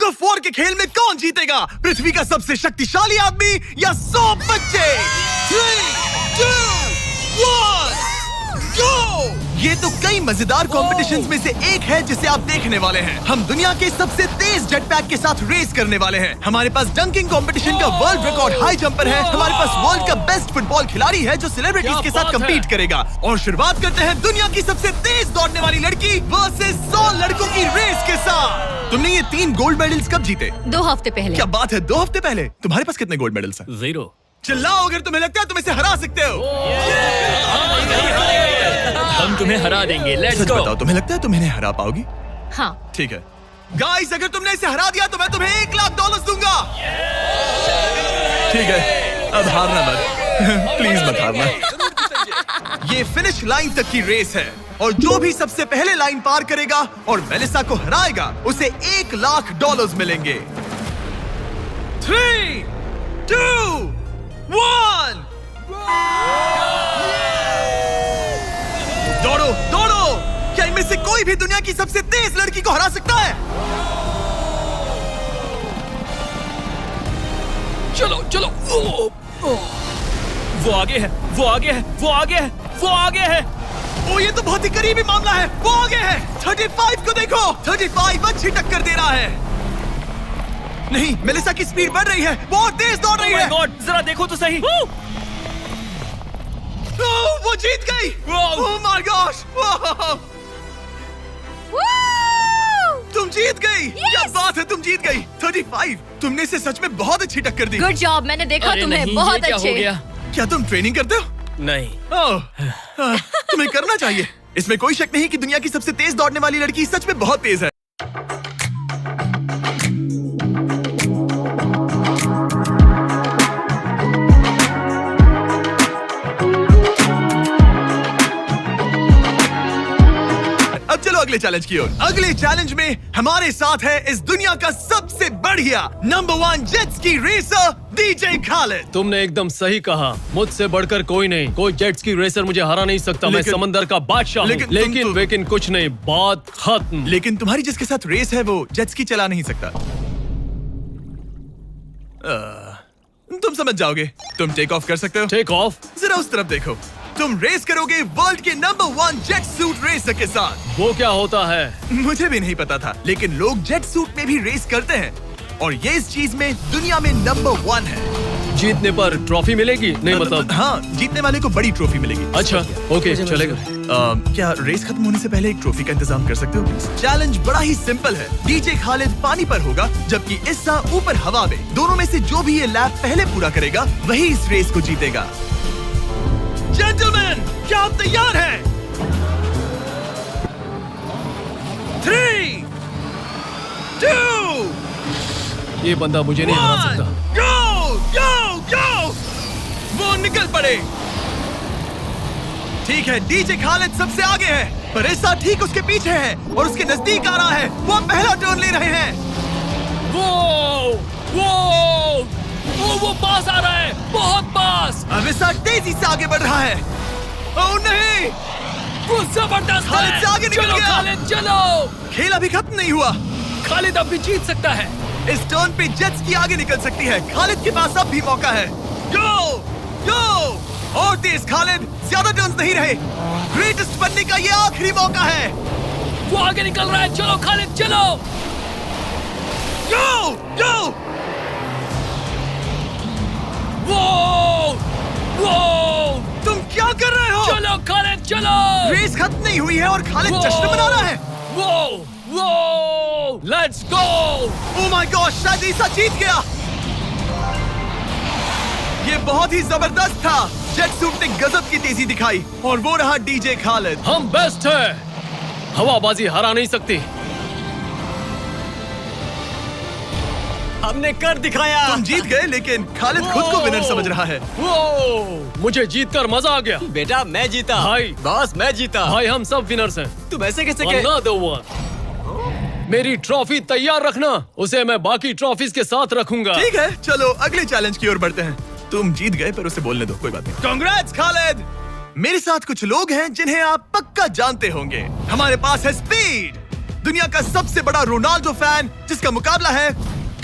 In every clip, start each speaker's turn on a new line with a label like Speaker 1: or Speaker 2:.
Speaker 1: Of war के खेल में कौन जीतेगा? पृथ्वी का सबसे शक्तिशाली आदमी या 100 बच्चे? 3, 2, 1, go! ये तो कई मजेदार कॉम्पिटिशन्स में से एक है जिसे आप देखने वाले हैं। हम दुनिया के सबसे तेज जेट पैक के साथ रेस करने वाले हैं। हमारे पास डंकिंग कॉम्पिटिशन का वर्ल्ड रिकॉर्ड हाई जंपर है। हमारे पास वर्ल्ड का बेस्ट फुटबॉल खिलाड़ी है जो सेलिब्रिटीज के साथ कम्पीट करेगा। और शुरुआत करते हैं दुनिया की सबसे तेज दौड़ने वाली लड़की वर्सेस 100 लड़कों की रेस के साथ। तुमने ये 3 गोल्ड मेडल्स कब जीते?
Speaker 2: 2 हफ्ते पहले।
Speaker 1: क्या बात है, 2 हफ्ते पहले? तुम्हारे पास कितने गोल्ड मेडल्स हैं?
Speaker 3: 0।
Speaker 1: चिल्लाओ अगर तुम्हें लगता है तुम इसे हरा सकते हो।
Speaker 3: हम तुम्हें हरा देंगे। लेट्स
Speaker 1: सच
Speaker 3: गो।
Speaker 1: बताओ, तुम्हें लगता है तुम इन्हें हरा पाओगी?
Speaker 2: हाँ।
Speaker 1: ठीक है गाइस, अगर तुमने इसे हरा दिया तो मैं तुम्हें $1,00,000 दूंगा। ठीक है, अब हारना मत। प्लीज मत हारना। ये फिनिश लाइन तक की रेस है और जो भी सबसे पहले लाइन पार करेगा और मेलिसा को हराएगा उसे $1,00,000 मिलेंगे। 3, 2, 1 दौड़ो दौड़ो। क्या इनमें से कोई भी दुनिया की सबसे तेज लड़की को हरा सकता है?
Speaker 3: चलो चलो। वो आगे है, वो आगे है, वो आगे है, वो आगे है।
Speaker 1: ओ, ये तो बहुत ही करीबी मामला है। वो आगे है। 35 को देखो। 35 अच्छी टक्कर दे रहा है। नहीं, मेलिसा की स्पीड बढ़ रही है। बहुत तेज दौड़ रही है।
Speaker 3: गॉड, जरा देखो तो सही।
Speaker 1: वो जीत गई। ओह माय गॉश। तुम जीत गई। क्या बात है, तुम जीत गई। 35। तुमने इसे सच में बहुत अच्छी टक्कर दी।
Speaker 2: गुड जॉब, मैंने देखा तुम्हें।
Speaker 3: नहीं,
Speaker 2: बहुत
Speaker 3: ये क्या
Speaker 2: अच्छे।
Speaker 3: हो गया?
Speaker 1: क्या तुम ट्रेनिंग करते हो?
Speaker 3: नहीं।
Speaker 1: तुम्हें करना चाहिए। इसमें कोई शक नहीं कि दुनिया की सबसे तेज दौड़ने वाली लड़की सच में बहुत तेज है। अब चलो अगले चैलेंज की ओर। अगले चैलेंज में हमारे साथ है इस दुनिया का सबसे बढ़िया number 1 jet ski racer DJ Khalid.
Speaker 4: तुमने एकदम सही कहा। मुझसे बढ़कर कोई नहीं। कोई जेट स्की रेसर मुझे हरा नहीं सकता। मैं समंदर का बादशाह हूँ। लेकिन कुछ नहीं, बात खत्म।
Speaker 1: लेकिन तुम्हारी जिसके साथ रेस है वो जेट स्की चला नहीं सकता। तुम समझ जाओगे। तुम टेक ऑफ कर सकते हो।
Speaker 4: Take off?
Speaker 1: जरा उस तरफ देखो। तुम रेस करोगे वर्ल्ड के नंबर 1 जेट सूट रेसर के साथ।
Speaker 4: वो क्या होता है?
Speaker 1: मुझे भी नहीं पता था, लेकिन लोग जेट सूट में भी रेस करते हैं और ये इस चीज में दुनिया में नंबर 1 है।
Speaker 4: जीतने पर ट्रॉफी मिलेगी? नहीं मतलब?
Speaker 1: हाँ, जीतने वाले को बड़ी ट्रॉफी मिलेगी।
Speaker 4: अच्छा, ओके, चलेगा।
Speaker 1: क्या रेस खत्म होने से पहले एक ट्रॉफी का इंतजाम कर सकते हो? चैलेंज बड़ा ही सिंपल है। डीजे खालिद पानी पर होगा जबकि इस्सा ऊपर हवा में। दोनों में से जो भी ये लैप पहले पूरा करेगा वही इस रेस को जीतेगा। जेंटलमैन, क्या आप तैयार हैं? 3, 2,
Speaker 4: ये बंदा मुझे नहीं हरा सकता।
Speaker 1: गो गो गो। वो निकल पड़े। ठीक है, डीजे खालिद सबसे आगे है पर इस्सा ठीक उसके पीछे है और उसके नजदीक आ रहा है। वो पहला टर्न ले रहे हैं।
Speaker 3: वो पास आ रहा है, बहुत पास।
Speaker 1: अब इस्सा तेजी से आगे बढ़ रहा है। ओह नहीं,
Speaker 3: वो जबरदस्त
Speaker 1: खालिद
Speaker 3: है।
Speaker 1: से आगे निकल
Speaker 3: चलो
Speaker 1: गया।
Speaker 3: खालिद, चलो।
Speaker 1: खेल अभी खत्म नहीं हुआ।
Speaker 3: खालिद अब भी जीत सकता है।
Speaker 1: इस टर्न पे जेट्स की आगे निकल सकती है। खालिद के पास अब भी मौका है। गो गो और तेज खालिद, ज्यादा टर्न्स नहीं रहे। ग्रेटेस्ट बनने का ये आखिरी मौका है।
Speaker 3: वो आगे निकल रहा है। चलो खालिद, चलो।
Speaker 1: गो गो।
Speaker 3: वो
Speaker 1: तुम क्या कर रहे हो?
Speaker 3: चलो खालिद, चलो।
Speaker 1: रेस खत्म नहीं हुई है और खालिद जश्न मना रहा है।
Speaker 3: वो let's go.
Speaker 1: Oh my God, शायद इस्सा जीत गया। ये बहुत ही जबरदस्त था। जेट सूट ने गजब की तेजी दिखाई और वो रहा डीजे खालिद।
Speaker 4: हम बेस्ट है। हवाबाजी हरा नहीं सकती।
Speaker 5: हमने कर दिखाया।
Speaker 1: तुम जीत गए लेकिन खालिद खुद को विनर समझ रहा है।
Speaker 4: मुझे जीतकर मजा आ गया।
Speaker 5: बेटा मैं जीता।
Speaker 4: भाई।
Speaker 5: बॉस मैं जीता।
Speaker 4: भाई हम सब विनर्स हैं।
Speaker 5: तुम ऐसे कैसे
Speaker 4: Another one। मेरी ट्रॉफी तैयार रखना, उसे मैं बाकी ट्रॉफीज के साथ रखूंगा।
Speaker 1: ठीक है, चलो अगले चैलेंज की ओर बढ़ते हैं। तुम जीत गए पर उसे बोलने दो, कोई बात नहीं। कांग्रेट्स खालिद। मेरे साथ कुछ लोग हैं जिन्हें आप पक्का जानते होंगे। हमारे पास है स्पीड, दुनिया का सबसे बड़ा रोनाल्डो फैन जिसका मुकाबला है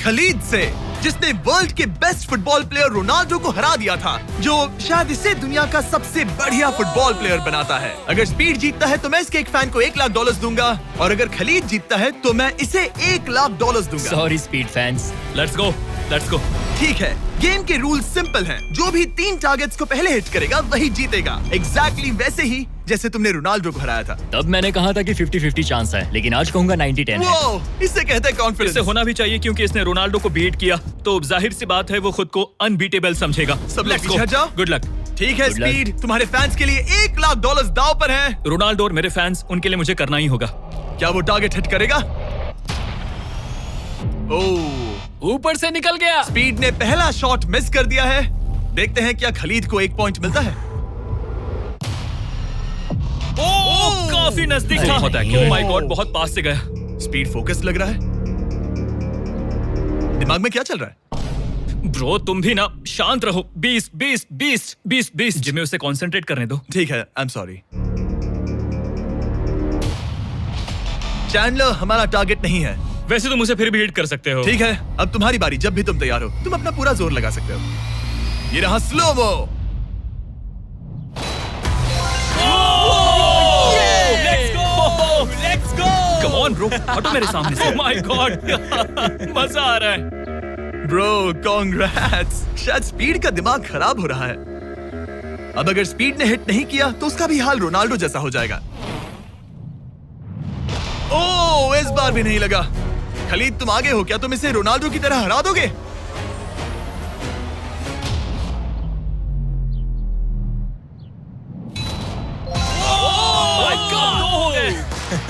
Speaker 1: खलीद से, जिसने वर्ल्ड के बेस्ट फुटबॉल प्लेयर रोनाल्डो को हरा दिया था, जो शायद इसे दुनिया का सबसे बढ़िया फुटबॉल प्लेयर बनाता है। अगर स्पीड जीतता है तो मैं इसके एक फैन को $1 लाख दूंगा, और अगर खलीद जीतता है तो मैं इसे $1 लाख दूंगा।
Speaker 3: Sorry speed fans, let's go, let's go.
Speaker 1: ठीक है, गेम के रूल सिंपल हैं। जो भी 3 टारगेट्स को पहले हिट करेगा वही जीतेगा। एग्जैक्टली वैसे ही जैसे तुमने रोनाल्डो को हराया था।
Speaker 3: तब मैंने कहा था कि 50-50 चांस है, लेकिन आज कहूंगा 90-10 है।
Speaker 1: वो इसे कहते हैं कॉन्फिडेंस।
Speaker 6: इसे होना भी चाहिए क्योंकि इसने रोनाल्डो को बीट किया, तो जाहिर सी बात है वो खुद को अनबीटेबल समझेगा।
Speaker 1: सब लोग पीछे हट जाओ।
Speaker 6: Good luck.
Speaker 1: ठीक है
Speaker 3: Good luck.
Speaker 1: स्पीड, तुम्हारे फैंस के लिए $1 लाख दांव पर है।
Speaker 6: रोनाल्डो और मेरे फैंस, उनके लिए मुझे करना ही होगा।
Speaker 1: क्या वो टारगेट हिट करेगा? ओह,
Speaker 3: ऊपर से निकल गया।
Speaker 1: स्पीड ने पहला शॉट मिस कर दिया है। देखते हैं क्या खलीद को 1 पॉइंट मिलता है।
Speaker 6: ओह, काफी नजदीक था। बहुत एक्यूरेट। माय गॉड, बहुत पास से गया।
Speaker 1: स्पीड फोकस लग रहा है। दिमाग में क्या चल रहा है?
Speaker 6: ब्रो तुम भी ना शांत रहो। 20 जिम्मे उसे कंसंट्रेट करने दो।
Speaker 1: ठीक है, आई एम सॉरी। चैंडलर हमारा टारगेट नहीं है।
Speaker 6: वैसे तुम उसे फिर भी हिट कर सकते हो।
Speaker 1: ठीक है, अब तुम्हारी बारी। जब भी तुम तैयार हो तुम अपना पूरा जोर लगा सकते हो। ये रहा slomo.
Speaker 6: Let's go. Come on bro, हटो मेरे सामने से। ओह माय गॉड, मजा आ रहा है।
Speaker 1: Bro congrats. शायद स्पीड का दिमाग खराब हो रहा है। अब अगर स्पीड ने हिट नहीं किया तो उसका भी हाल रोनाल्डो जैसा हो जाएगा। ओह, इस बार भी नहीं लगा। खलीद तुम आगे हो क्या? तुम इसे रोनाल्डो की तरह हरा दोगे?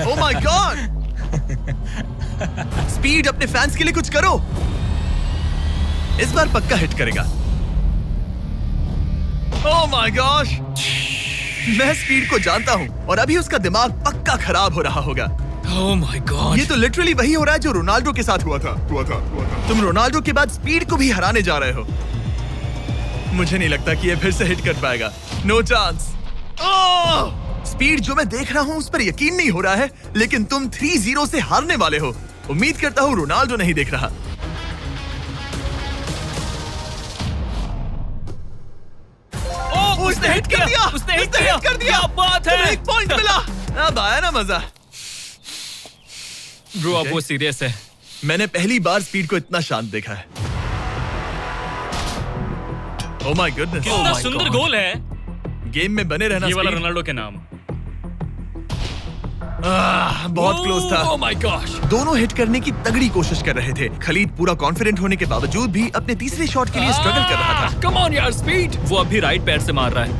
Speaker 1: ओह माय गॉड। स्पीड अपने फैंस के लिए कुछ करो। इस बार पक्का हिट करेगा। ओह माय गॉश, मैं स्पीड को जानता हूं और अभी उसका दिमाग पक्का खराब हो रहा होगा।
Speaker 6: ओह माय गॉड,
Speaker 1: ये तो लिटरली वही हो रहा है जो रोनाल्डो के साथ हुआ था। तुम रोनाल्डो के बाद स्पीड को भी हराने जा रहे हो। मुझे नहीं लगता कि ये फिर से हिट कर पाएगा। No chance. स्पीड जो मैं देख रहा हूं उस पर यकीन नहीं हो रहा है, लेकिन तुम 3-0 से हारने वाले हो। उम्मीद करता हूं रोनाल्डो नहीं देख रहा। उसने हिट कर दिया।
Speaker 6: उसने हिट कर दिया। क्या बात है।
Speaker 1: 1 पॉइंट मिला। अब आया ना मजा।
Speaker 6: ब्रो अब वो सीरियस है।
Speaker 1: मैंने पहली बार स्पीड को इतना शांत देखा है। Oh my goodness.
Speaker 6: कितना सुंदर गोल है।
Speaker 1: गेम में बने रहना।
Speaker 6: ये वाला
Speaker 1: स्पीड।
Speaker 6: रोनाल्डो के नाम।
Speaker 1: बहुत क्लोज था।
Speaker 6: ओह माय गॉश।
Speaker 1: दोनों हिट करने की तगड़ी कोशिश कर रहे थे। खलीद पूरा कॉन्फिडेंट होने के बावजूद भी अपने तीसरे शॉट के लिए स्ट्रगल कर रहा था।
Speaker 3: कम ऑन यार स्पीड।
Speaker 6: वो अभी राइट पैर से मार रहा है।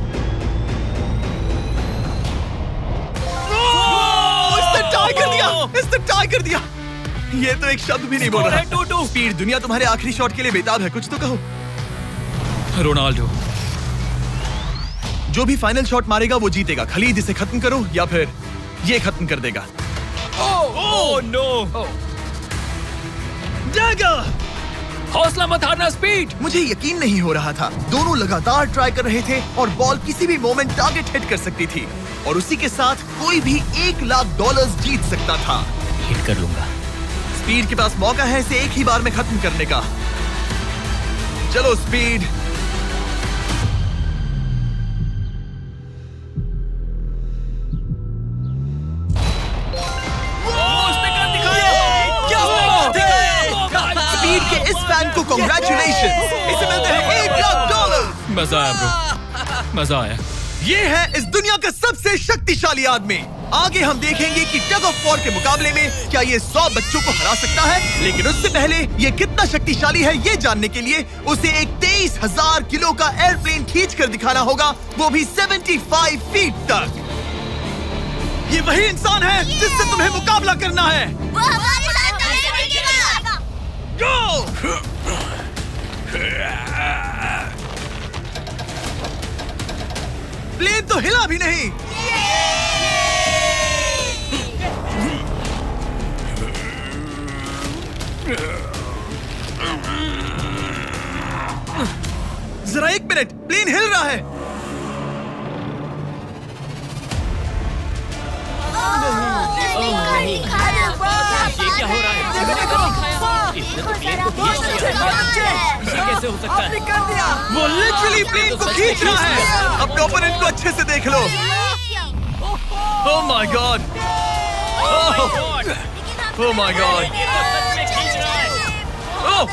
Speaker 1: इसने टाई कर दिया। इसने टाई कर दिया। ये तो एक शब्द भी नहीं बोल रहा। 2-2। स्पीड, दुनिया तुम्हारे आखिरी शॉट के लिए बेताब है। कुछ तो कहो।
Speaker 6: रोनाल्डो
Speaker 1: जो भी फाइनल शॉट मारेगा वो जीतेगा। खलीद इसे खत्म करो या फिर ये खत्म कर देगा।
Speaker 6: Oh no.
Speaker 1: डैगर।
Speaker 3: हौसला मत हारना स्पीड।
Speaker 1: मुझे यकीन नहीं हो रहा था। दोनों लगातार ट्राई कर रहे थे और बॉल किसी भी मोमेंट टारगेट हिट कर सकती थी, और उसी के साथ कोई भी $1 लाख जीत सकता था।
Speaker 3: हिट कर लूंगा।
Speaker 1: स्पीड के पास मौका है इसे एक ही बार में खत्म करने का। चलो स्पीड। स्पीड के इस फैन को कांग्रेचुलेशंस। इसे मिलते हैं $1 लाख।
Speaker 6: मजा आया ब्रो, मजा आया।
Speaker 1: ये है इस दुनिया का सबसे शक्तिशाली आदमी। आगे हम देखेंगे कि टग ऑफ वॉर के मुकाबले में क्या ये 100 बच्चों को हरा सकता है, लेकिन उससे पहले ये कितना शक्तिशाली है ये जानने के लिए उसे एक 23,000 किलो का एयरप्लेन खींच कर दिखाना होगा, वो भी 75 फीट तक। ये वही इंसान है जिससे तुम्हें मुकाबला करना है।
Speaker 7: वो हमारे साथ नहीं टिकेगा।
Speaker 1: गो! प्लेन तो हिला भी नहीं। जरा 1 मिनट, प्लेन हिल रहा है।
Speaker 7: नहीं
Speaker 3: ये क्या हो रहा है? इसने तो प्लेन को खींच लिया। ये कैसे हो सकता है?
Speaker 1: वो लिटरली प्लेन को खींच रहा है। अपने ओपोनेंट को अच्छे से देख लो। Oh my god, oh my god,
Speaker 3: ये तो सच में खींच रहा है।
Speaker 1: ओह,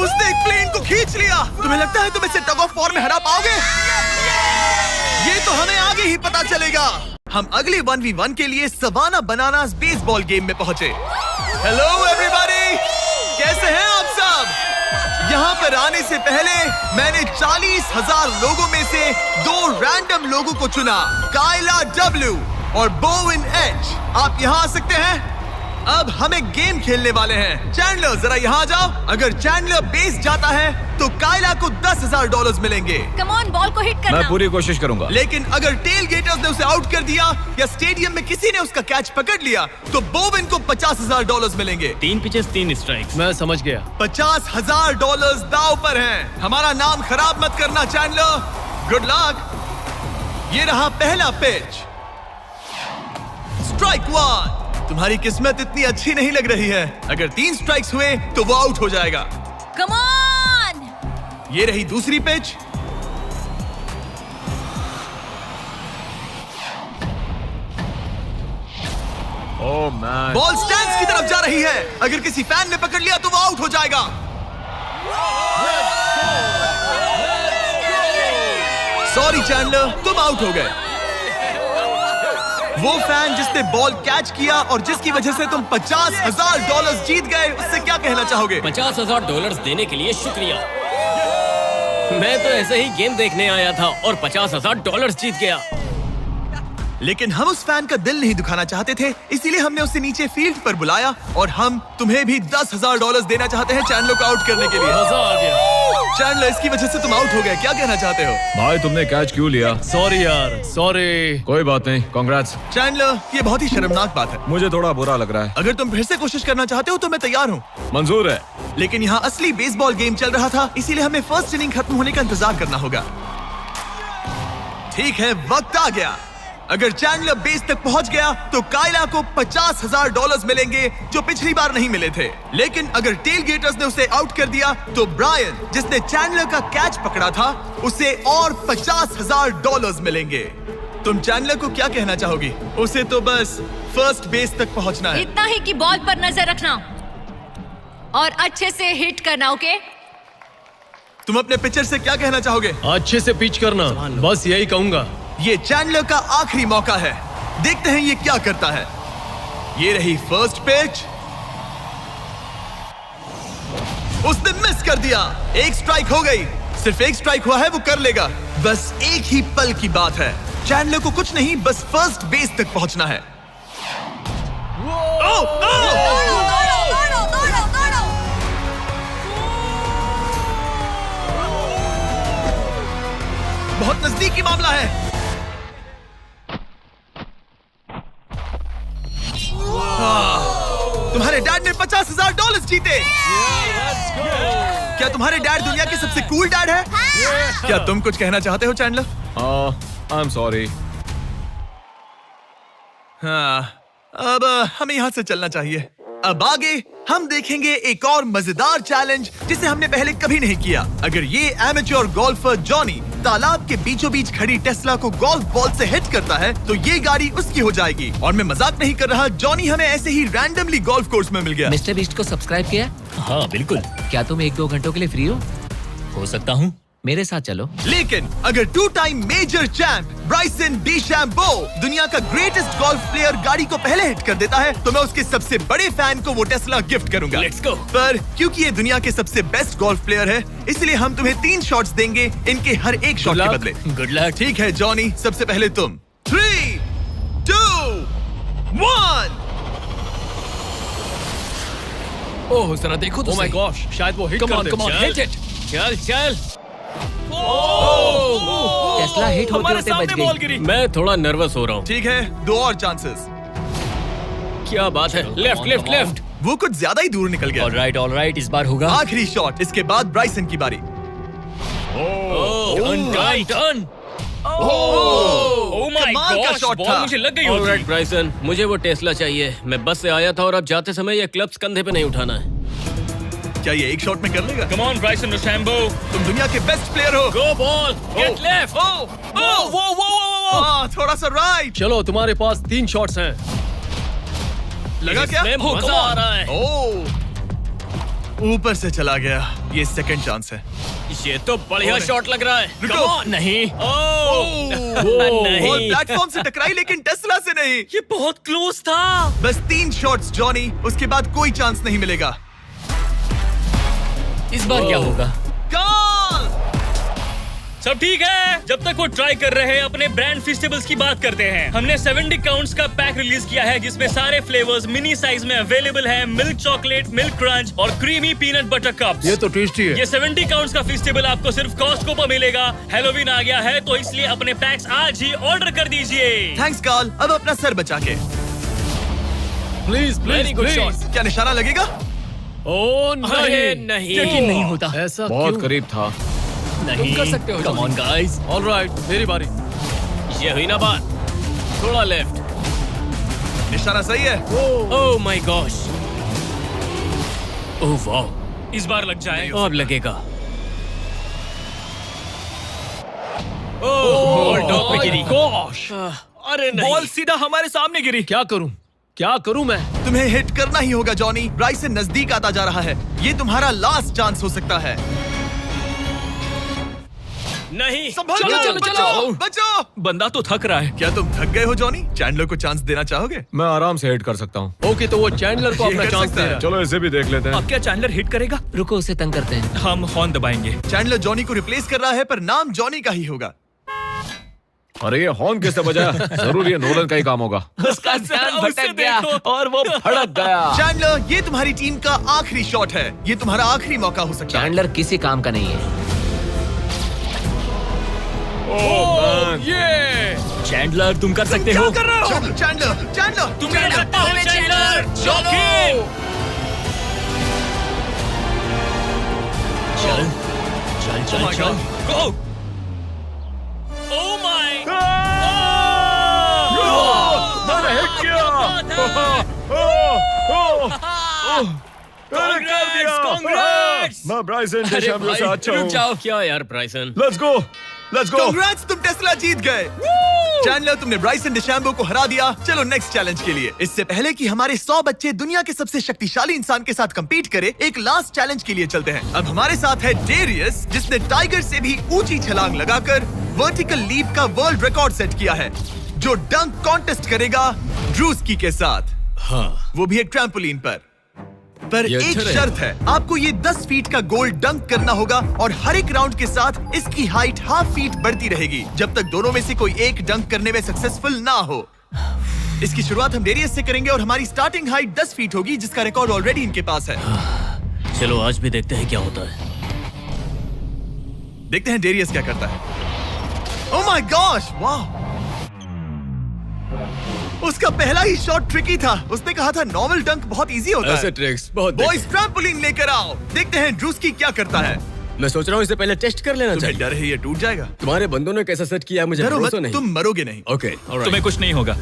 Speaker 1: उसने एक प्लेन को खींच लिया। तुम्हें लगता है तुम इसे टग ऑफ वॉर में हरा पाओगे? ये तो हमें आगे ही पता चलेगा। हम अगले 1v1 के लिए सवाना बनानास बेसबॉल गेम में पहुंचे। हेलो एवरीबॉडी, कैसे हैं आप सब? यहाँ पर आने से पहले मैंने 40,000 लोगों में से 2 रैंडम लोगों को चुना, काइला डब्ल्यू और बोविन एच। आप यहाँ आ सकते हैं। अब हमें गेम खेलने वाले हैं। चैंडलर जरा यहाँ जाओ। अगर चैंडलर बेस जाता है तो काइला को $10,000 मिलेंगे।
Speaker 2: कम ऑन, बॉल को हिट करना।
Speaker 5: मैं पूरी कोशिश करूंगा।
Speaker 1: लेकिन अगर टेल गेटर्स ने उसे आउट कर दिया या स्टेडियम में किसी ने उसका कैच पकड़ लिया तो बोविन को $50,000 मिलेंगे।
Speaker 3: 3 पिचेस 3 स्ट्राइक्स।
Speaker 4: मैं समझ गया।
Speaker 1: $50,000 दांव पर हैं। हमारा नाम खराब मत करना चैंडलर। Good luck. ये रहा पहला पिच। स्ट्राइक 1। तुम्हारी किस्मत इतनी अच्छी नहीं लग रही है। अगर 3 स्ट्राइक्स हुए तो वो आउट हो जाएगा।
Speaker 2: Come on.
Speaker 1: ये रही दूसरी pitch.
Speaker 5: Oh man,
Speaker 1: ball stands की तरफ जा रही है। अगर किसी फैन ने पकड़ लिया तो वो आउट हो जाएगा। सॉरी चैंडलर, तुम आउट हो गए। वो फैन जिसने बॉल कैच किया और जिसकी वजह से तुम $50,000 जीत गए, उससे क्या कहना चाहोगे?
Speaker 3: $50,000 देने के लिए शुक्रिया। मैं तो ऐसे ही गेम देखने आया था और $50,000 जीत गया।
Speaker 1: लेकिन हम उस फैन का दिल नहीं दुखाना चाहते थे, इसीलिए हमने उसे नीचे फील्ड पर बुलाया और हम तुम्हें भी $10,000 देना चाहते हैं चैंडलर को आउट करने के लिए।
Speaker 4: मजा आ गया।
Speaker 1: चैंडलर, इसकी वजह से तुम आउट हो गए, क्या कहना चाहते हो?
Speaker 5: भाई तुमने कैच क्यों लिया?
Speaker 4: सॉरी यार, सॉरी।
Speaker 5: कोई बात नहीं, कांग्रेट्स।
Speaker 1: चैंडलर, ये बहुत ही शर्मनाक बात है।
Speaker 5: मुझे थोड़ा बुरा लग रहा है।
Speaker 1: अगर तुम फिर से कोशिश करना चाहते हो तो मैं तैयार हूँ।
Speaker 5: मंजूर है।
Speaker 1: लेकिन यहाँ असली बेसबॉल गेम चल रहा था, इसीलिए हमें फर्स्ट इनिंग खत्म होने का इंतजार करना होगा। ठीक है, वक्त आ गया। अगर चैंडलर बेस तक पहुंच गया तो काइला को $50,000 मिलेंगे जो पिछली बार नहीं मिले थे। लेकिन अगर टेल गेटर्स ने उसे आउट कर दिया तो ब्रायन, जिसने चैंडलर का कैच पकड़ा था, उसे और $50,000 मिलेंगे। तुम चैंडलर को क्या कहना चाहोगी? उसे तो बस फर्स्ट बेस तक पहुंचना है।
Speaker 2: इतना ही कि बॉल पर नजर रखना और अच्छे से हिट करना। ओके?
Speaker 1: तुम अपने पिचर से क्या कहना चाहोगे?
Speaker 4: अच्छे से पिच करना, बस यही कहूंगा।
Speaker 1: ये चैंडलर का आखिरी मौका है। देखते हैं ये क्या करता है। ये रही फर्स्ट पिच। उसने मिस कर दिया। 1 स्ट्राइक हो गई। सिर्फ 1 स्ट्राइक हुआ है, वो कर लेगा। बस एक ही पल की बात है। चैंडलर को कुछ नहीं, बस फर्स्ट बेस तक पहुंचना है। ओह, ओह! बहुत नजदीकी मामला है। तुम्हारे डैड ने $50,000 जीते। क्या तुम्हारे डैड दुनिया के सबसे कूल डैड है? क्या तुम कुछ कहना चाहते हो चैंडलर?
Speaker 5: I am sorry.
Speaker 1: हाँ, अब हमें यहाँ से चलना चाहिए। अब आगे हम देखेंगे एक और मजेदार चैलेंज जिसे हमने पहले कभी नहीं किया। अगर ये एमेच्योर गोल्फर जॉनी तालाब के बीचों बीच खड़ी टेस्ला को गोल्फ बॉल से हिट करता है तो ये गाड़ी उसकी हो जाएगी। और मैं मजाक नहीं कर रहा, जॉनी हमें ऐसे ही रैंडमली गोल्फ कोर्स में मिल गया।
Speaker 8: मिस्टर बीस्ट को सब्सक्राइब किया?
Speaker 3: हाँ बिल्कुल।
Speaker 8: क्या तुम 1-2 घंटों के लिए फ्री हो
Speaker 3: सकता हूँ।
Speaker 8: मेरे साथ चलो।
Speaker 1: लेकिन अगर 2 टाइम मेजर चैंप ब्राइसन डीशैम्बो दुनिया का ग्रेटेस्ट गोल्फ प्लेयर गाड़ी को पहले हिट कर देता है तो मैं उसके सबसे बड़े फैन को वो टेस्ला गिफ्ट करूंगा।
Speaker 3: Let's go।
Speaker 1: पर क्योंकि ये दुनिया के सबसे बेस्ट गोल्फ प्लेयर है, इसलिए हम तुम्हें 3 शॉट्स देंगे, इनके हर एक शॉट के बदले।
Speaker 3: Good luck.
Speaker 1: ठीक है जॉनी, सबसे पहले तुम। 3, 2, 1।
Speaker 3: ओह जरा देखो तो
Speaker 4: ओह माय गॉश, शायद वो हिट कर दे।
Speaker 3: Come on hit it. चल चल।
Speaker 8: टेस्ला हिट होते होते बच
Speaker 3: बॉल
Speaker 8: गई।
Speaker 3: गिरी। मैं थोड़ा नर्वस हो रहा हूँ।
Speaker 1: ठीक है, 2 और चांसेस।
Speaker 3: क्या बात है। Left left left.
Speaker 1: वो कुछ ज्यादा ही दूर निकल गया।
Speaker 3: ऑलराइट, इस बार होगा।
Speaker 1: आखिरी शॉट, इसके बाद ब्राइसन की बारी।
Speaker 3: Turn turn turn.
Speaker 6: Oh my
Speaker 1: कमाल का
Speaker 6: गॉड,
Speaker 1: shot
Speaker 6: बॉल
Speaker 1: था।
Speaker 6: मुझे लग गई
Speaker 4: ऑलराइट
Speaker 6: होगी।
Speaker 4: ब्राइसन, मुझे वो टेस्ला चाहिए। मैं बस से आया था और अब जाते समय ये क्लब्स कंधे पे नहीं उठाना है।
Speaker 1: क्या ये एक शॉट में कर लेगा?
Speaker 6: कम ऑन ब्राइसन डीचैम्बो,
Speaker 1: तुम दुनिया के बेस्ट प्लेयर हो।
Speaker 6: गो बॉल, गेट लेफ्ट।
Speaker 1: हाँ, थोड़ा सा राइट।
Speaker 4: चलो, तुम्हारे पास 3 शॉट्स हैं।
Speaker 1: लगा क्या?
Speaker 4: इसमें
Speaker 6: Oh,
Speaker 4: मजा
Speaker 6: come on.
Speaker 4: आ रहा है।
Speaker 1: ओह, ऊपर से चला गया। ये सेकंड चांस है।
Speaker 4: ये तो बढ़िया
Speaker 1: और-
Speaker 4: शॉट लग रहा है।
Speaker 1: रुको।
Speaker 6: Come on, नहीं,
Speaker 1: बॉल प्लेटफॉर्म से टकराई लेकिन टेस्ला से नहीं।
Speaker 6: ये बहुत क्लोज था।
Speaker 1: बस 3 शॉट्स जॉनी, उसके बाद कोई चांस नहीं मिलेगा।
Speaker 8: इस बार क्या होगा?
Speaker 1: गोल!
Speaker 6: सब ठीक है। जब तक वो ट्राई कर रहे हैं, अपने ब्रांड फेस्टिवल्स की बात करते हैं। हमने 70 काउंट्स का पैक रिलीज किया है, जिसमें सारे फ्लेवर्स मिनी साइज में अवेलेबल हैं। मिल्क चॉकलेट, मिल्क क्रंच और क्रीमी पीनट बटर कप्स।
Speaker 4: ये तो टेस्टी है।
Speaker 6: ये 70 काउंट्स का फेस्टिवल आपको सिर्फ कॉस्टको पर मिलेगा। हैलोवीन आ गया है, तो इसलिए अपने पैक्स आज ही ऑर्डर कर दीजिए।
Speaker 1: थैंक्स कार्ल, अब अपना सर बचा के।
Speaker 4: Please
Speaker 6: Very
Speaker 4: please
Speaker 6: good
Speaker 4: please.
Speaker 6: shot.
Speaker 1: क्या निशाना लगेगा?
Speaker 4: ओ
Speaker 6: अरे
Speaker 4: नहीं,
Speaker 6: नहीं,
Speaker 8: यकीन नहीं होता।
Speaker 4: ऐसा
Speaker 5: बहुत
Speaker 4: क्यों?
Speaker 5: करीब था।
Speaker 6: नहीं
Speaker 8: कर सकते हो,
Speaker 6: कम ऑन गाइस,
Speaker 4: ऑलराइट, मेरी बारी।
Speaker 6: ये हुई ना बात। थोड़ा लेफ्ट।
Speaker 1: निशाना सही है।
Speaker 6: ओह माय गॉश, ओह वाओ, इस बार लग जाए।
Speaker 4: अब लगेगा।
Speaker 6: बॉल टॉप पे गिरी।
Speaker 4: गॉश, अरे नहीं।
Speaker 6: बॉल सीधा हमारे सामने गिरी।
Speaker 4: क्या करूं? क्या करूं मैं?
Speaker 1: तुम्हें हिट करना ही होगा जॉनी। ब्राइसन नजदीक आता जा रहा है। ये तुम्हारा लास्ट चांस हो सकता है।
Speaker 6: नहीं,
Speaker 1: संभल
Speaker 6: चलो
Speaker 1: कर,
Speaker 6: चलो
Speaker 1: बचो,
Speaker 6: चलो।
Speaker 1: बचो।
Speaker 6: बंदा तो थक रहा है।
Speaker 1: क्या तुम थक गए हो जॉनी? चैंडलर को चांस देना चाहोगे?
Speaker 5: मैं आराम से हिट कर सकता हूँ।
Speaker 4: ओके, तो वो चैंडलर को
Speaker 1: ये
Speaker 4: अपना
Speaker 1: कर
Speaker 4: चांस
Speaker 1: सकता
Speaker 4: दे
Speaker 1: है।
Speaker 4: रहा है।
Speaker 5: चलो इसे भी देख लेते हैं।
Speaker 6: अब क्या चैंडलर हिट करेगा?
Speaker 8: रुको, उसे तंग करते हैं।
Speaker 6: हम हॉर्न दबाएंगे।
Speaker 1: चैंडलर जॉनी को रिप्लेस कर रहा है, पर नाम जॉनी का ही होगा।
Speaker 5: अरे ये हॉर्न किससे बजाया? जरूर ये नोलन का ही काम होगा।
Speaker 8: उसका ध्यान
Speaker 6: उसे
Speaker 8: भटक गया
Speaker 6: देखो।
Speaker 8: और वो भड़क गया।
Speaker 1: चैंडलर, ये तुम्हारी टीम का आखिरी शॉट है। ये तुम्हारा आखिरी मौका हो सकता है।
Speaker 8: चैंडलर किसी काम का नहीं है।
Speaker 4: ये
Speaker 6: चैंडलर, तुम कर सकते हो।
Speaker 1: क्या कर रहे हो? चैंडलर, चैंडलर,
Speaker 6: तुम कर सकते हो चैंडलर। शॉकिंग। चल चल चल
Speaker 1: my
Speaker 6: चल,
Speaker 1: God.
Speaker 6: गो। ओह माय
Speaker 5: मैंने हिट
Speaker 6: कांग्रेट्स।
Speaker 5: मैं ब्राइसन
Speaker 4: अरे
Speaker 5: डिशैम्बो से
Speaker 4: भाई,
Speaker 5: अच्छा
Speaker 4: रुक
Speaker 5: हूँ।
Speaker 4: जाओ। क्या यार ब्राइसन?
Speaker 5: Let's go, let's go.
Speaker 1: Congrats, तुम टेस्ला जीत गए। चैंडलर, तुमने ब्राइसन डिशैम्बो को हरा दिया। चलो नेक्स्ट चैलेंज के लिए। इससे पहले कि हमारे 100 बच्चे दुनिया के सबसे शक्तिशाली इंसान के साथ compete करे, एक लास्ट चैलेंज के लिए चलते हैं। अब हमारे साथ है डेरियस, जिसने टाइगर से भी ऊंची छलांग लगाकर वर्टिकल लीप का वर्ल्ड रिकॉर्ड सेट किया है, जो डंक कॉन्टेस्ट करेगा ड्रूस्की के साथ।
Speaker 4: हाँ,
Speaker 1: वो भी एक ट्रैम्पोलिन पर
Speaker 4: ये
Speaker 1: एक
Speaker 4: अच्छा
Speaker 1: शर्त है, आपको ये 10 फीट का गोल डंक करना होगा और हर एक राउंड के साथ इसकी हाइट हाफ फीट बढ़ती रहेगी, जब तक दोनों में से कोई एक डंक करने में सक्सेसफुल ना हो। इसकी शुरुआत हम डेरियस से करेंगे और हमारी स्टार्टिंग हाइट 10 फीट होगी, जिसका रिकॉर्ड ऑलरेडी इनके पास है।
Speaker 4: चलो आज भी देखते हैं क्या होता है।
Speaker 1: देखते हैं डेरियस क्या करता है। ओह माय गॉश, वाह! उसका पहला ही शॉट ट्रिकी था। उसने कहा था नॉर्मल डंक बहुत इजी होता है।
Speaker 4: ट्रिक्स बहुत
Speaker 1: बॉयज, ट्रैम्पोलिन लेकर आओ। देखते हैं ड्रूस्की क्या करता है।
Speaker 4: मैं सोच रहा हूँ इसे पहले टेस्ट कर लेना
Speaker 1: तुम्हें डर है ये टूट जाएगा?
Speaker 4: तुम्हारे बंदों ने कैसा सेट किया मुझे
Speaker 1: डरो मत,
Speaker 4: भरोसा नहीं।
Speaker 1: तुम मरोगे नहीं।
Speaker 4: ओके,
Speaker 6: तुम्हें कुछ नहीं होगा।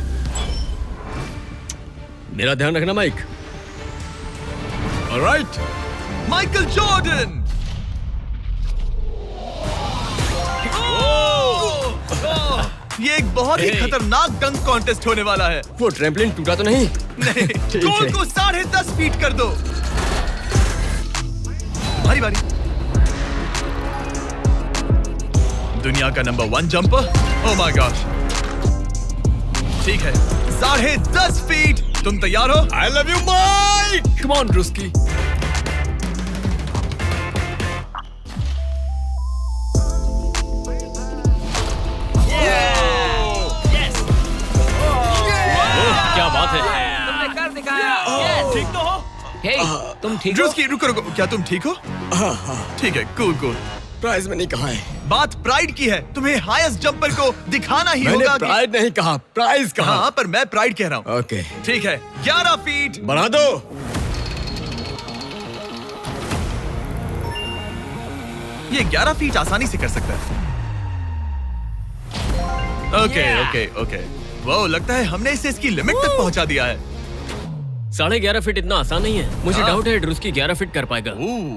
Speaker 4: मेरा ध्यान रखना माइक।
Speaker 1: Alright, Michael Jordan. ये एक बहुत ही खतरनाक डंक कॉन्टेस्ट होने वाला है।
Speaker 4: वो ट्रैम्पलिन टूटा तो नहीं?
Speaker 1: नहीं, गोल को 10.5 फीट कर दो। बारी बारी। दुनिया का number 1 jumper. Oh my gosh, ठीक है, 10.5 फीट। तुम तैयार हो?
Speaker 4: I love you Mike. Come on Druski. क्या बात है?
Speaker 8: तुमने कर दिखाया।
Speaker 6: ठीक तो हो?
Speaker 8: हे, तुम ठीक हो?
Speaker 1: ड्रूस्की, रुको रुको, क्या तुम ठीक हो? ठीक है, कूल कूल।
Speaker 4: प्राइज में नहीं कहा है।
Speaker 1: बात प्राइड की है। तुम्हें हाईएस्ट जंपर को दिखाना ही
Speaker 4: मैंने
Speaker 1: होगा कि...
Speaker 4: प्राइड नहीं कहा, प्राइज कहा।
Speaker 1: हाँ, पर मैं प्राइड कह रहा हूँ।
Speaker 4: ओके,
Speaker 1: ठीक है, 11 फीट।
Speaker 4: बढ़ा दो।
Speaker 1: ये 11 फीट आसानी से कर सकता है। Okay okay okay. वो लगता है हमने इसे इसकी लिमिट तक पहुंचा दिया है।
Speaker 4: 11.5 फीट इतना आसान नहीं है। मुझे डाउट है ड्रूस्की 11 फीट कर पाएगा।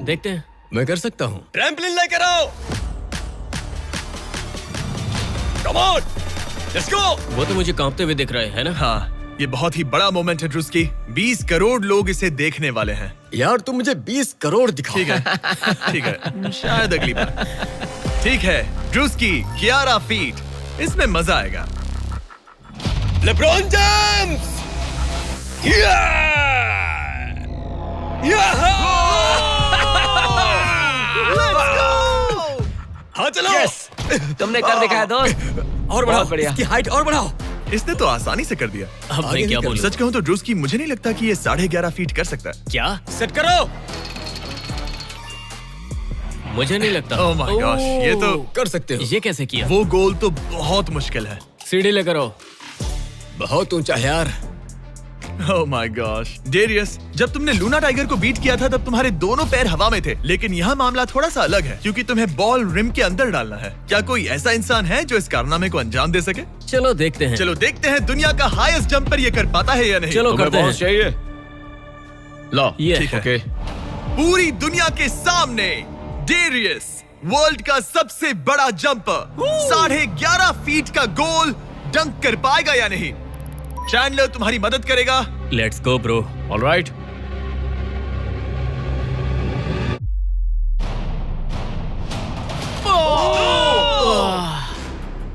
Speaker 4: देखते हैं।
Speaker 3: मैं कर सकता हूँ।
Speaker 1: ट्रैम्पलिन लेकर आओ। Come on, let's go.
Speaker 4: वो तो मुझे कांपते हुए दिख रहा है ना?
Speaker 1: हाँ, ये बहुत ही बड़ा मोमेंट है ड्रूस्की। 20 करोड़ लोग इसे देखने वाले हैं।
Speaker 3: यार तुम मुझे 20 करोड़ दिखाओ।
Speaker 1: ठीक है, ठीक है, शायद अगली बार। ठीक है, ड्रूस्की 11 फीट, इसमें मजा आएगा। LeBron James! हाँ चलो।
Speaker 8: तुमने कर दिखाया दोस्त।
Speaker 3: और बढ़ाओ,
Speaker 8: बढ़िया।
Speaker 3: इसकी हाइट और बढ़ाओ।
Speaker 1: इसने तो आसानी से कर दिया।
Speaker 4: अब मैं क्या बोलूं?
Speaker 1: सच कहूं तो ड्रूस्की मुझे नहीं लगता कि ये 11.5 फीट कर सकता है।
Speaker 4: क्या?
Speaker 1: सेट करो।
Speaker 4: मुझे नहीं लगता।
Speaker 1: ओह माय गॉश, ये तो
Speaker 3: कर सकते हो।
Speaker 4: ये कैसे किया?
Speaker 1: वो गोल तो बहुत मुश्किल है।
Speaker 4: सीढ़ी लेकर आओ।
Speaker 3: बहुत ऊंचा है यार।
Speaker 1: ओह माय गॉश, डेरियस, जब तुमने लूना टाइगर को बीट किया था तब तुम्हारे दोनों पैर हवा में थे, लेकिन यहाँ मामला थोड़ा सा अलग है क्योंकि तुम्हें बॉल रिम के अंदर डालना है। क्या कोई ऐसा इंसान है जो इस कारनामे को अंजाम दे सके?
Speaker 4: चलो देखते हैं।
Speaker 1: चलो देखते हैं दुनिया का हाईएस्ट जंपर ये कर पाता है या नहीं।
Speaker 4: चलो
Speaker 5: तुम्हें
Speaker 4: करते हैं।
Speaker 5: बहुत चाहिए। लो,
Speaker 4: ये
Speaker 1: ठीक है।
Speaker 5: ओके।
Speaker 1: पूरी दुनिया के सामने डेरियस, वर्ल्ड का सबसे बड़ा जंपर, 11.5 फीट का गोल डंक कर पाएगा या नहीं? चैंडलर तुम्हारी मदद करेगा।
Speaker 4: Let's go bro.
Speaker 5: ऑलराइट।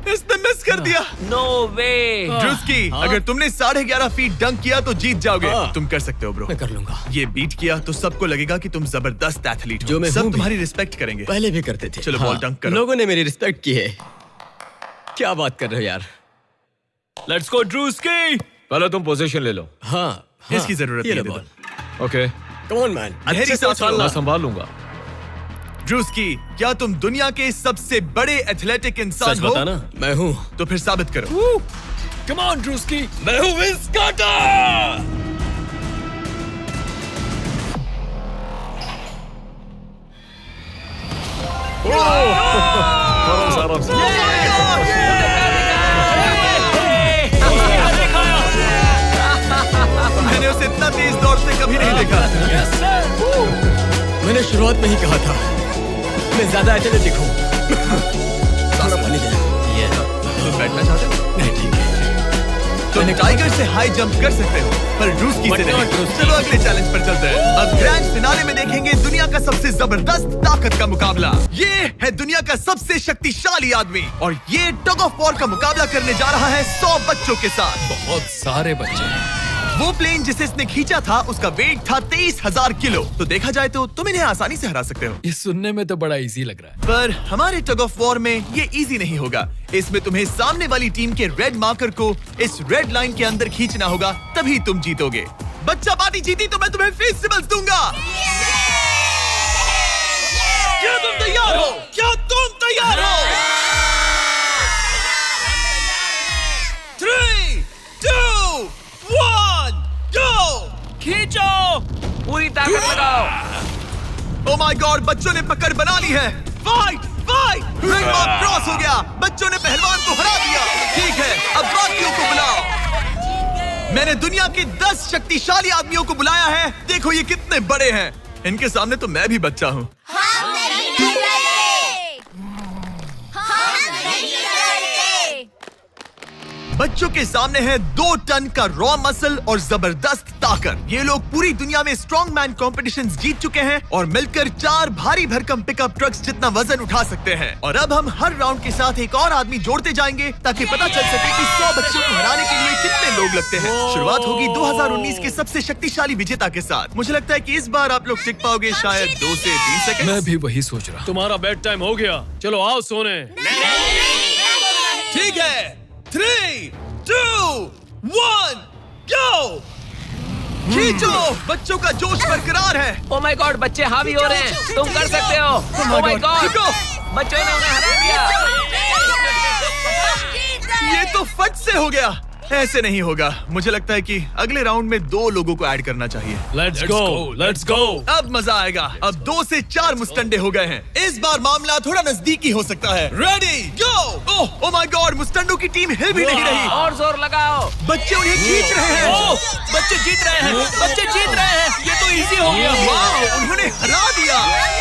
Speaker 1: इसने मिस कर दिया।
Speaker 8: नो वे।
Speaker 1: ड्रूस्की, अगर तुमने 11.5 फीट डंक किया तो जीत जाओगे।
Speaker 3: हाँ।
Speaker 1: तुम कर सकते हो ब्रो।
Speaker 3: मैं कर लूंगा।
Speaker 1: ये बीट किया तो सबको लगेगा कि तुम जबरदस्त एथलीट हो।
Speaker 3: जो मैं
Speaker 1: सब
Speaker 3: हूं भी।
Speaker 1: तुम्हारी रिस्पेक्ट करेंगे।
Speaker 3: पहले भी करते थे।
Speaker 1: चलो, बॉल डंक करो।
Speaker 3: लोगों ने मेरी रिस्पेक्ट की है। क्या बात कर रहे हो यार?
Speaker 5: Let's go Druski. पहले तुम पोजीशन ले लो।
Speaker 3: हाँ, हाँ।
Speaker 1: इसकी जरूरत
Speaker 3: ये
Speaker 1: नहीं
Speaker 3: लो
Speaker 1: है,
Speaker 3: ball.
Speaker 5: Okay,
Speaker 3: come on man.
Speaker 1: गहरी
Speaker 3: अच्छे से
Speaker 1: सांस लो।
Speaker 3: उछालना।
Speaker 5: मैं संभाल लूंगा।
Speaker 1: ड्रूस्की, क्या तुम दुनिया के सबसे बड़े एथलेटिक इंसान
Speaker 4: सच
Speaker 1: हो?
Speaker 4: बताना।
Speaker 3: मैं हूँ।
Speaker 1: तो फिर साबित करो।
Speaker 4: Come on Druski.
Speaker 1: मैं हूँ विंस कार्टर।
Speaker 5: आराम से।
Speaker 1: मैंने उसे इतना तेज दौड़ते कभी नहीं देखा।
Speaker 3: मैंने शुरुआत में ही कहा था मैं ज्यादा एथलेटिक हूँ। थोड़ा पानी दे।
Speaker 1: तुम बैठना चाहते हो?
Speaker 3: नहीं, ठीक है।
Speaker 1: तुम टाइगर से हाई जंप कर सकते हो, पर ड्रूस्की से नहीं। चलो अगले चैलेंज पर चलते हैं। अब ग्रैंड फिनाले में देखेंगे दुनिया का सबसे जबरदस्त ताकत का मुकाबला। ये है दुनिया का सबसे शक्तिशाली आदमी और ये टग ऑफ वॉर का मुकाबला करने जा रहा है 100 बच्चों के साथ।
Speaker 3: बहुत सारे बच्चे हैं।
Speaker 1: वो प्लेन जिसे इसने खींचा था उसका वेट था 23,000 किलो। तो देखा जाए तो तुम इन्हें आसानी से हरा सकते हो।
Speaker 3: ये सुनने में तो बड़ा इजी लग रहा है।
Speaker 1: पर हमारे टग ऑफ वॉर में ये इजी नहीं होगा। इसमें तुम्हें सामने वाली टीम के रेड मार्कर को इस रेड लाइन के अंदर खींचना होगा, तभी तुम जीतोगे। बच्चा पार्टी जीती तो मैं तुम्हें फेस्टिवल्स दूंगा। क्या तुम तैयार हो? क्या तुम तैयार हो? 3, 2, 1, go!
Speaker 8: खींचो। पूरी ताकत लगाओ।
Speaker 1: Oh my God, बच्चों ने पकड़ बना ली है। Fight, fight! Red mark cross हो गया। बच्चों ने पहलवान को हरा दिया। ठीक है, अब बाकियों को बुलाओ। मैंने दुनिया के 10 शक्तिशाली आदमियों को बुलाया है। देखो ये कितने बड़े हैं। इनके सामने तो मैं भी बच्चा हूँ।
Speaker 7: हम नहीं डरे। हम नहीं डरे।
Speaker 1: बच्चों के सामने है 2 टन का रॉ मसल और जबरदस्त ताकत। ये लोग पूरी दुनिया में स्ट्रॉन्ग मैन कॉम्पिटिशंस जीत चुके हैं और मिलकर 4 भारी भरकम पिकअप ट्रक्स जितना वजन उठा सकते हैं। और अब हम हर राउंड के साथ एक और आदमी जोड़ते जाएंगे ताकि पता चल सके कि 100 बच्चों को हराने के लिए कितने लोग लगते हैं। शुरुआत होगी 2019 के सबसे शक्तिशाली विजेता के साथ। मुझे लगता है कि इस बार आप लोग टिक पाओगे शायद 2 से 3 सेकंड।
Speaker 3: मैं भी वही सोच रहा हूँ।
Speaker 4: तुम्हारा बेड टाइम हो गया। चलो आओ सोने।
Speaker 1: ठीक है, 3, 2, 1, go! खींचो! बच्चों का जोश बरकरार है।
Speaker 8: ओ माय गॉड, बच्चे हावी हो रहे हैं। तुम कर सकते हो। ओ माय गॉड, बच्चों ने उन्हें हरा दिया।
Speaker 1: ये तो फट से हो गया। ऐसे नहीं होगा। मुझे लगता है कि अगले राउंड में 2 लोगों को ऐड करना चाहिए।
Speaker 4: Let's go.
Speaker 1: अब मजा आएगा। अब 2 से 4 मुस्टंडे हो गए हैं। इस बार मामला थोड़ा नजदीकी हो सकता है। Ready go. Oh my god, मुस्टंडो की टीम हिल भी नहीं रही।
Speaker 8: और जोर लगाओ।
Speaker 1: बच्चे उन्हें खींच रहे हैं।
Speaker 3: बच्चे जीत रहे हैं, बच्चे जीत रहे हैं। ये तो इजी हो गया।
Speaker 1: वाह, उन्होंने हरा दिया।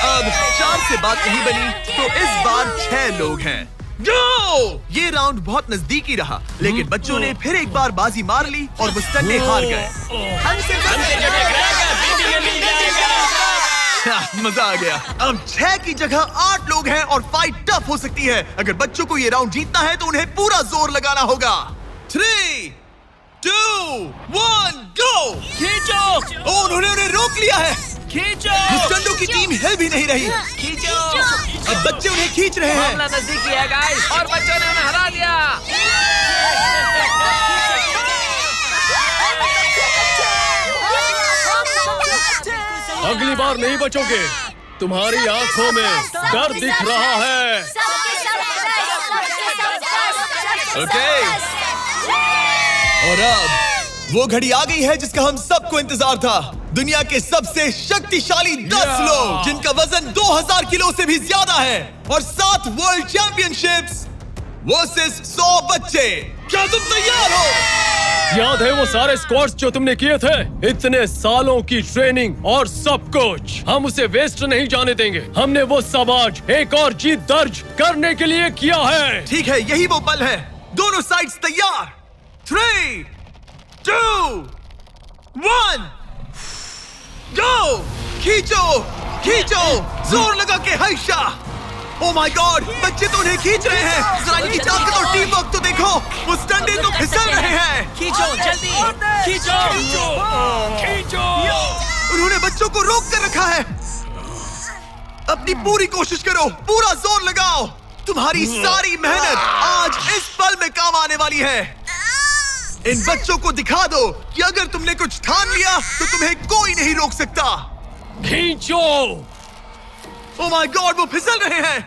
Speaker 1: अब 4 से बात नहीं बनी, तो इस बार 6 लोग हैं। गो! ये राउंड बहुत नजदीकी रहा, लेकिन बच्चों ने फिर एक बार बाजी मार ली और मुस्टंडे हार गए। मजा आ गया। अब 6 की जगह 8 लोग हैं और फाइट टफ हो सकती है। अगर बच्चों को ये राउंड जीतना है तो उन्हें पूरा जोर लगाना होगा। 3, 2, 1, गो!
Speaker 3: खींचो।
Speaker 1: उन्होंने उन्हें रोक लिया है।
Speaker 3: खींचो।
Speaker 1: मुस्टंडो की टीम हिल भी नहीं रही।
Speaker 8: खींचो।
Speaker 1: अब बच्चे उन्हें खींच रहे हैं।
Speaker 8: मामला नजदीकी है गाइस, और बच्चों ने उन्हें हरा दिया।
Speaker 4: अगली बार नहीं बचोगे। तुम्हारी आंखों में डर दिख रहा है।
Speaker 1: ओके। और अब वो घड़ी आ गई है जिसका हम सबको इंतजार था। दुनिया के सबसे शक्तिशाली 10 लोग, जिनका वजन 2000 किलो से भी ज्यादा है, और 7 वर्ल्ड चैंपियनशिप्स वर्सेस 100 बच्चे। क्या तुम तैयार हो?
Speaker 4: याद है वो सारे स्क्वाट्स जो तुमने किए थे? इतने सालों की ट्रेनिंग और सब कुछ, हम उसे वेस्ट नहीं जाने देंगे। हमने वो सब आज एक और जीत दर्ज करने के लिए किया है।
Speaker 1: ठीक है, यही वो पल है। दोनों साइड्स तैयार। 3, 2, 1, गो! खींचो, खींचो, जोर लगा के हर्षा। ओह माय गॉड, बच्चे तो उन्हें खींच रहे हैं। जरा इनकी ताकत और टीम वर्क तो देखो। वो स्टंडे तो फिसल रहे हैं।
Speaker 3: खींचो जल्दी। खींचो। खींचो।
Speaker 1: उन्होंने बच्चों को रोक कर रखा है। अपनी पूरी कोशिश करो, पूरा जोर लगाओ। तुम्हारी सारी मेहनत आज इस पल में काम आने वाली है। इन बच्चों को दिखा दो कि अगर तुमने कुछ ठान लिया तो तुम्हें कोई नहीं रोक सकता।
Speaker 4: खींचो।
Speaker 1: ओह माय गॉड, वो फिसल रहे हैं।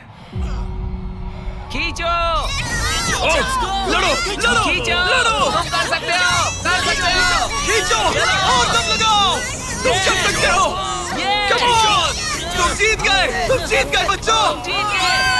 Speaker 8: खींचो।
Speaker 1: लड़ो, लड़ो,
Speaker 8: खींचो।
Speaker 1: लड़ो।
Speaker 8: तुम कर सकते हो, कर सकते हो।
Speaker 1: खींचो और दम लगाओ। तुम कर सकते हो। Come on! तुम जीत गए बच्चों।
Speaker 8: जीत गए।